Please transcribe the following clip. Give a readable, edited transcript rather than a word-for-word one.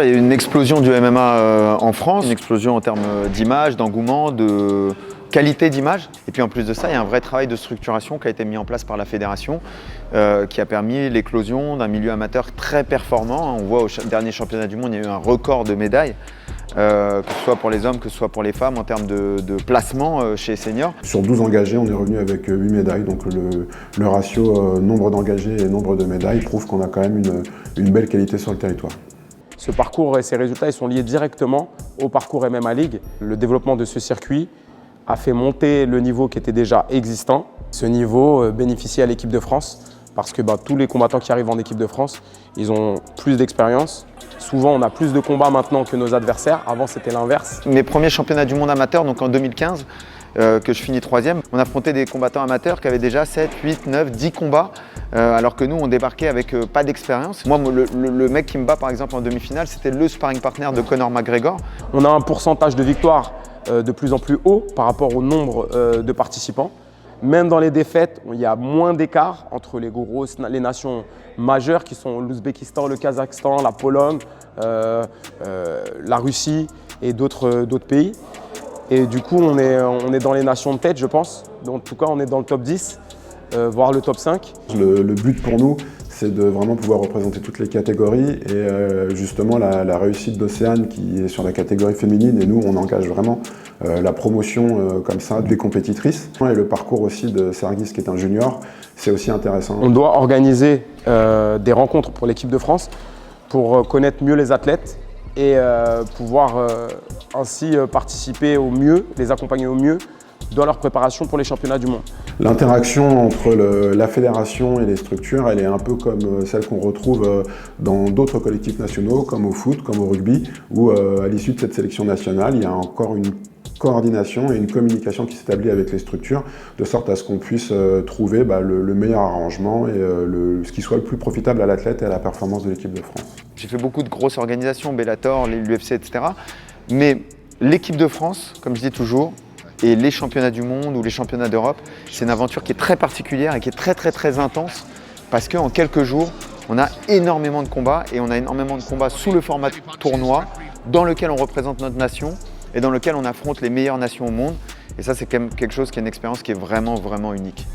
Il y a eu une explosion du MMA en France, une explosion en termes d'image, d'engouement, de qualité d'image. Et puis en plus de ça, il y a un vrai travail de structuration qui a été mis en place par la fédération qui a permis l'éclosion d'un milieu amateur très performant. On voit au dernier championnat du monde, il y a eu un record de médailles. Que ce soit pour les hommes, que ce soit pour les femmes, en termes de placement chez les seniors. Sur 12 engagés, on est revenu avec 8 médailles, donc le ratio nombre d'engagés et nombre de médailles prouve qu'on a quand même une belle qualité sur le territoire. Ce parcours et ces résultats ils sont liés directement au parcours MMA League. Le développement de ce circuit a fait monter le niveau qui était déjà existant. Ce niveau bénéficie à l'équipe de France parce que tous les combattants qui arrivent en équipe de France, ils ont plus d'expérience. Souvent, on a plus de combats maintenant que nos adversaires. Avant, c'était l'inverse. Mes premiers championnats du monde amateur, donc en 2015, que je finis 3e, on affrontait des combattants amateurs qui avaient déjà 7, 8, 9, 10 combats, alors que nous, on débarquait avec pas d'expérience. Moi, le mec qui me bat, par exemple, en demi-finale, c'était le sparring partner de Conor McGregor. On a un pourcentage de victoire de plus en plus haut par rapport au nombre de participants. Même dans les défaites, il y a moins d'écart entre les nations majeures qui sont l'Ouzbékistan, le Kazakhstan, la Pologne, la Russie et d'autres pays. Et du coup, on est dans les nations de tête, je pense. En tout cas, on est dans le top 10, voire le top 5. Le but pour nous, c'est de vraiment pouvoir représenter toutes les catégories et justement la réussite d'Océane qui est sur la catégorie féminine et nous on engage vraiment la promotion comme ça des compétitrices. Et le parcours aussi de Sergis qui est un junior, c'est aussi intéressant. On doit organiser des rencontres pour l'équipe de France pour connaître mieux les athlètes et pouvoir ainsi participer au mieux, les accompagner au mieux dans leur préparation pour les championnats du monde. L'interaction entre la fédération et les structures, elle est un peu comme celle qu'on retrouve dans d'autres collectifs nationaux, comme au foot, comme au rugby, où à l'issue de cette sélection nationale, il y a encore une coordination et une communication qui s'établit avec les structures, de sorte à ce qu'on puisse trouver le meilleur arrangement et ce qui soit le plus profitable à l'athlète et à la performance de l'équipe de France. J'ai fait beaucoup de grosses organisations, Bellator, l'UFC, etc. Mais l'équipe de France, comme je dis toujours, et les championnats du monde ou les championnats d'Europe, c'est une aventure qui est très particulière et qui est très intense parce qu'en quelques jours, on a énormément de combats et on a énormément de combats sous le format tournoi dans lequel on représente notre nation et dans lequel on affronte les meilleures nations au monde. Et ça, c'est quand même quelque chose qui est une expérience qui est vraiment unique.